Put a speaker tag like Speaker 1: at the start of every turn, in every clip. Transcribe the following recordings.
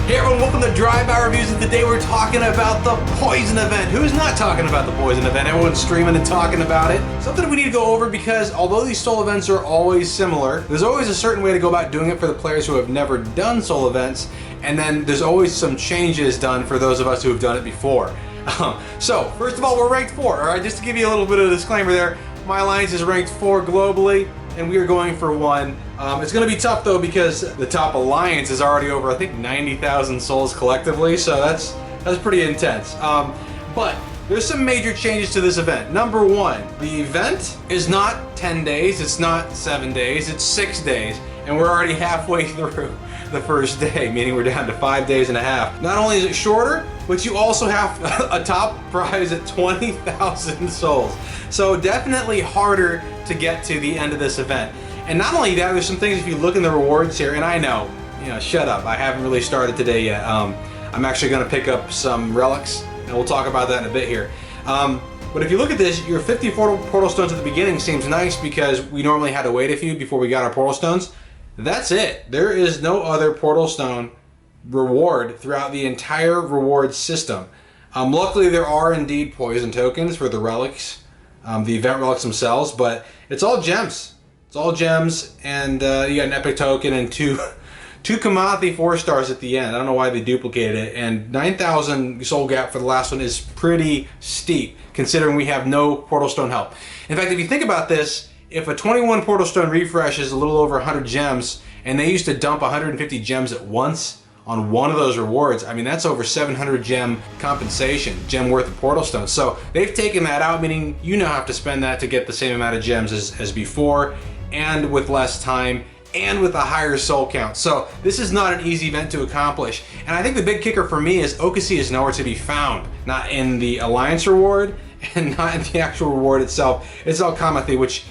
Speaker 1: Hey everyone, welcome to Drive-By Reviews, and today we're talking about the Poison event. Who's not talking about the Poison event? Everyone's streaming and talking about it. Something we need to go over because although these soul events are always similar, there's always a certain way to go about doing it for the players who have never done soul events, and then there's always some changes done for those of us who have done it before. So, first of all, we're ranked 4, alright? Just to give you a little bit of a disclaimer there, my alliance is ranked 4 globally, and we are going for 1. It's going to be tough though because the top alliance is already over, I think, 90,000 souls collectively, so that's pretty intense. But there's some major changes to this event. Number 1, the event is not 10 days, it's not 7 days, it's 6 days, and we're already halfway through the first day, meaning we're down to 5 days and a half. Not only is it shorter, but you also have a top prize at 20,000 souls. So definitely harder to get to the end of this event. And not only that, there's some things if you look in the rewards here, and I know, shut up, I haven't really started today yet. I'm actually going to pick up some relics, and we'll talk about that in a bit here. But if you look at this, your 50 portal stones at the beginning seems nice because we normally had to wait a few before we got our portal stones. That's it. There is no other portal stone reward throughout the entire reward system. Luckily, there are indeed poison tokens for the relics, the event relics themselves, but it's all gems. It's all gems, and you got an epic token and two Kamathi 4 stars at the end. I don't know why they duplicated it, and 9,000 soul gap for the last one is pretty steep, considering we have no portal stone help. In fact, if you think about this, if a 21 portal stone refresh is a little over 100 gems, and they used to dump 150 gems at once on one of those rewards, I mean, that's over 700 gem compensation, gem worth of portal stones. So they've taken that out, meaning you now have to spend that to get the same amount of gems as before, and with less time, and with a higher soul count. So this is not an easy event to accomplish. And I think the big kicker for me is Okasi is nowhere to be found. Not in the Alliance reward, and not in the actual reward itself. It's all Kamathi, which,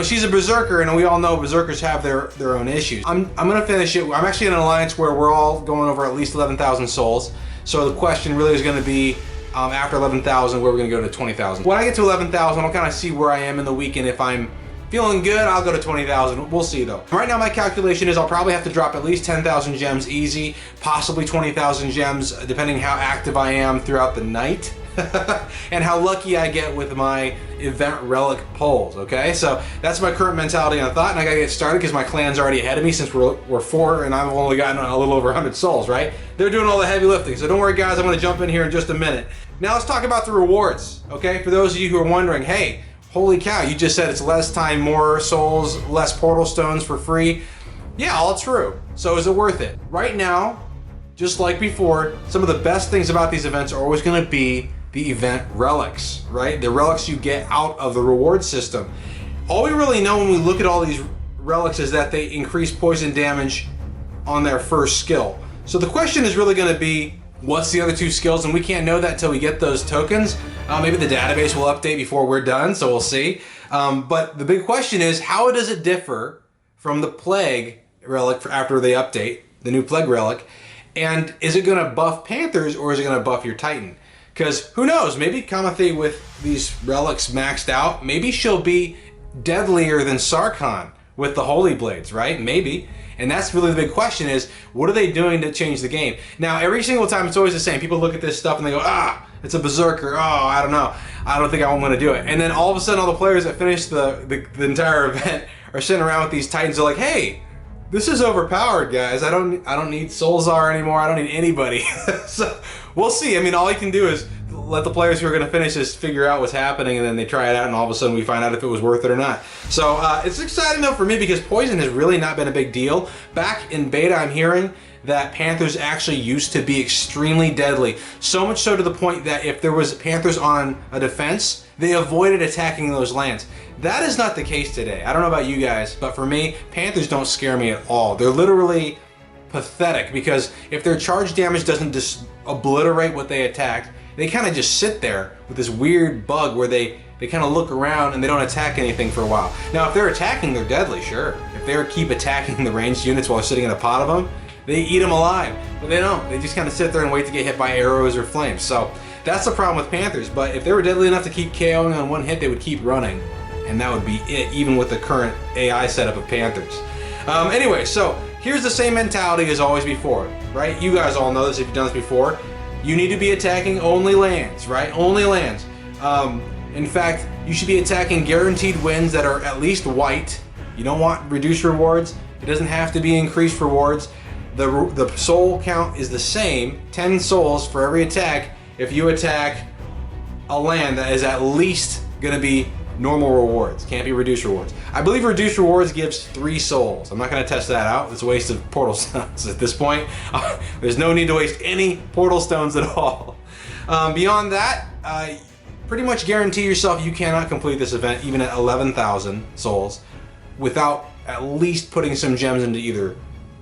Speaker 1: she's a berserker, and we all know berserkers have their own issues. I'm gonna finish it. I'm actually in an alliance where we're all going over at least 11,000 souls. So the question really is gonna be, after 11,000, where we're gonna go to 20,000. When I get to 11,000, I'll kind of see where I am in the week, and if I'm feeling good, I'll go to 20,000. We'll see though. Right now my calculation is I'll probably have to drop at least 10,000 gems easy, possibly 20,000 gems, depending how active I am throughout the night. And how lucky I get with my event relic pulls, okay? So that's my current mentality on thought, and I gotta get started because my clan's already ahead of me since we're 4 and I've only gotten a little over 100 souls, right? They're doing all the heavy lifting, so don't worry guys, I'm gonna jump in here in just a minute. Now let's talk about the rewards, okay? For those of you who are wondering, hey, holy cow, you just said it's less time, more souls, less portal stones for free. Yeah, all true. So is it worth it? Right now, just like before, some of the best things about these events are always gonna be the event relics, right? The relics you get out of the reward system. All we really know when we look at all these relics is that they increase poison damage on their first skill. So the question is really gonna be, what's the other 2 skills? And we can't know that until we get those tokens. Maybe the database will update before we're done, so we'll see. But the big question is, how does it differ from the Plague relic after they update, the new Plague relic? And is it gonna buff Panthers or is it gonna buff your Titan? Because who knows, maybe Kamathi with these relics maxed out, maybe she'll be deadlier than Sarkhan with the Holy Blades, right? Maybe. And that's really the big question is, what are they doing to change the game? Now, every single time it's always the same. People look at this stuff and they go, it's a berserker. Oh, I don't know. I don't think I'm going to do it. And then all of a sudden, all the players that finish the entire event are sitting around with these Titans. They're like, hey, this is overpowered, guys. I don't need Soulzar anymore. I don't need anybody. So we'll see. I mean, all you can do is let the players who are going to finish this figure out what's happening, and then they try it out, and all of a sudden we find out if it was worth it or not. So it's exciting though for me because poison has really not been a big deal. Back in beta, I'm hearing that Panthers actually used to be extremely deadly. So much so to the point that if there was Panthers on a defense, they avoided attacking those lands. That is not the case today. I don't know about you guys, but for me, Panthers don't scare me at all. They're literally pathetic because if their charge damage doesn't just obliterate what they attacked, they kind of just sit there with this weird bug where they kind of look around and they don't attack anything for a while. Now, if they're attacking, they're deadly, sure. If they keep attacking the ranged units while sitting in a pot of them, they eat them alive. But they don't. They just kind of sit there and wait to get hit by arrows or flames. So that's the problem with Panthers. But if they were deadly enough to keep KOing on one hit, they would keep running. And that would be it, even with the current AI setup of Panthers. Anyway, so here's the same mentality as always before, right? You guys all know this if you've done this before. You need to be attacking only lands, right? Only lands. In fact, you should be attacking guaranteed wins that are at least white. You don't want reduced rewards. It doesn't have to be increased rewards. The soul count is the same, 10 souls for every attack if you attack a land that is at least going to be normal rewards. Can't be reduced rewards. I believe reduced rewards gives 3 souls. I'm not going to test that out. It's a waste of portal stones at this point. There's no need to waste any portal stones at all. Beyond that, pretty much guarantee yourself you cannot complete this event even at 11,000 souls without at least putting some gems into either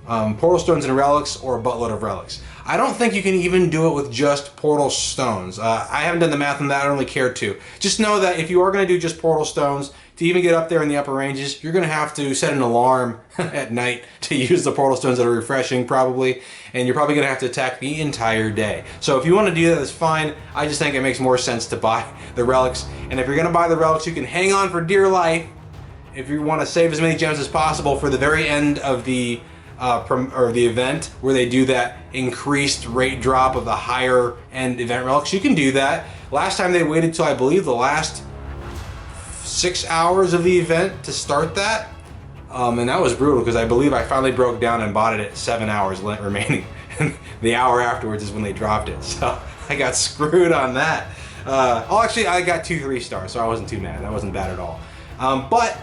Speaker 1: portal stones and relics or a buttload of relics. I don't think you can even do it with just portal stones. I haven't done the math on that. I don't really care to. Just know that if you are going to do just portal stones, to even get up there in the upper ranges, you're going to have to set an alarm at night to use the portal stones that are refreshing probably, and you're probably going to have to attack the entire day. So if you want to do that, that's fine. I just think it makes more sense to buy the relics, and if you're going to buy the relics, you can hang on for dear life if you want to save as many gems as possible for the very end of the event where they do that increased rate drop of the higher end event relics. You can do that. Last time they waited till I believe the last 6 hours of the event to start that, and that was brutal because I believe I finally broke down and bought it at 7 hours remaining. The hour afterwards is when they dropped it, so I got screwed on that. Actually I got 2 3-stars, so I wasn't too mad. That wasn't bad at all. But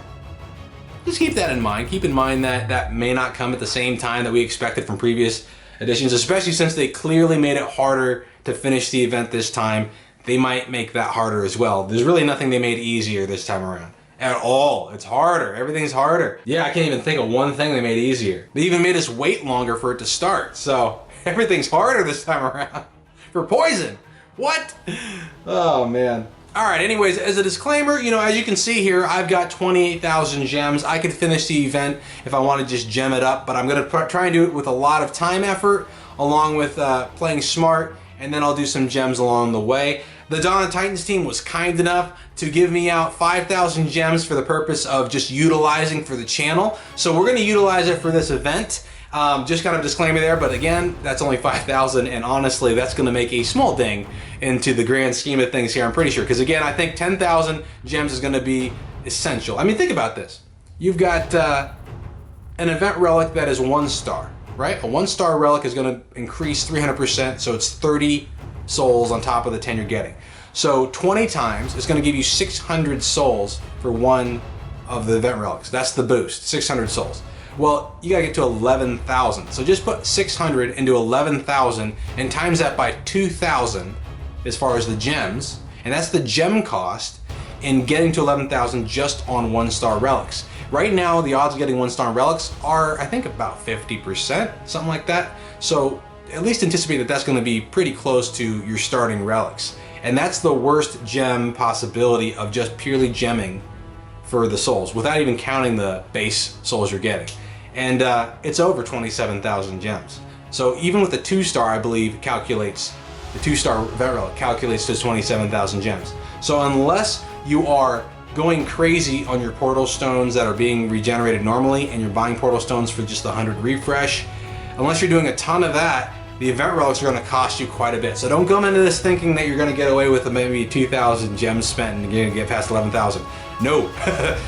Speaker 1: just keep that in mind. Keep in mind that that may not come at the same time that we expected from previous editions, especially since they clearly made it harder to finish the event this time. They might make that harder as well. There's really nothing they made easier this time around. At all. It's harder. Everything's harder. Yeah, I can't even think of one thing they made easier. They even made us wait longer for it to start. So everything's harder this time around. For Poison. What? Oh, man. Alright, anyways, as a disclaimer, you know, as you can see here, I've got 28,000 gems. I could finish the event if I want to just gem it up, but I'm going to try and do it with a lot of time effort, along with playing smart, and then I'll do some gems along the way. The Dawn of Titans team was kind enough to give me out 5,000 gems for the purpose of just utilizing for the channel. So we're going to utilize it for this event. Just kind of a disclaimer there, but again, that's only 5,000, and honestly, that's going to make a small ding into the grand scheme of things here, I'm pretty sure. Because again, I think 10,000 gems is going to be essential. I mean, think about this. You've got an event relic that is 1 star, right? A 1-star relic is going to increase 300%, so it's 30 souls on top of the 10 you're getting. So 20 times is going to give you 600 souls for one of the event relics. That's the boost, 600 souls. Well, you gotta get to 11,000. So just put 600 into 11,000 and times that by 2,000 as far as the gems, and that's the gem cost in getting to 11,000 just on 1-star relics. Right now, the odds of getting 1-star relics are, I think, about 50%, something like that. So at least anticipate that that's gonna be pretty close to your starting relics. And that's the worst gem possibility of just purely gemming for the souls, without even counting the base souls you're getting. And it's over 27,000 gems. So even with the 2-star, I believe, calculates, the 2-star event relic calculates to 27,000 gems. So unless you are going crazy on your portal stones that are being regenerated normally, and you're buying portal stones for just the 100 refresh, unless you're doing a ton of that, the event relics are going to cost you quite a bit. So don't come into this thinking that you're going to get away with maybe 2,000 gems spent and you're going to get past 11,000. No,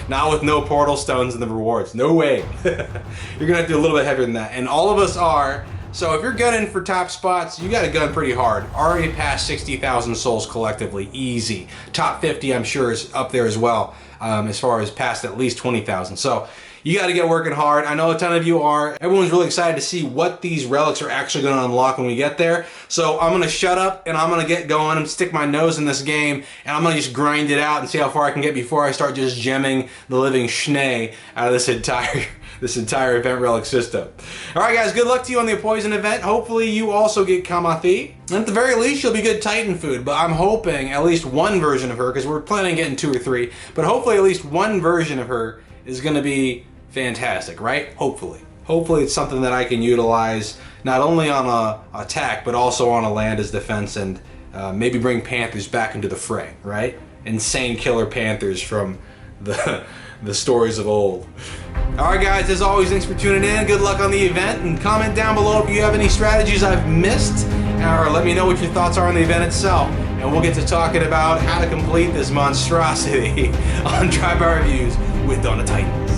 Speaker 1: not with no portal stones and the rewards. No way. You're going to have to do a little bit heavier than that. And all of us are. So if you're gunning for top spots, you got to gun pretty hard. Already past 60,000 souls collectively. Easy. Top 50, I'm sure, is up there as well, as far as past at least 20,000. So you got to get working hard. I know a ton of you are. Everyone's really excited to see what these relics are actually going to unlock when we get there. So I'm going to shut up and I'm going to get going and stick my nose in this game, and I'm going to just grind it out and see how far I can get before I start just gemming the living schnee out of this entire event relic system. Alright guys, good luck to you on the Poison event. Hopefully you also get Kamathi. And at the very least, she'll be good Titan food, but I'm hoping at least one version of her, because we're planning on getting 2 or 3, but hopefully at least one version of her is going to be fantastic, right? Hopefully. Hopefully it's something that I can utilize not only on a attack, but also on a land as defense, and maybe bring Panthers back into the fray, right? Insane killer Panthers from the the stories of old. Alright guys, as always, thanks for tuning in. Good luck on the event, and comment down below if you have any strategies I've missed, or let me know what your thoughts are on the event itself. And we'll get to talking about how to complete this monstrosity on Drive-By Reviews with Dawn of Titans.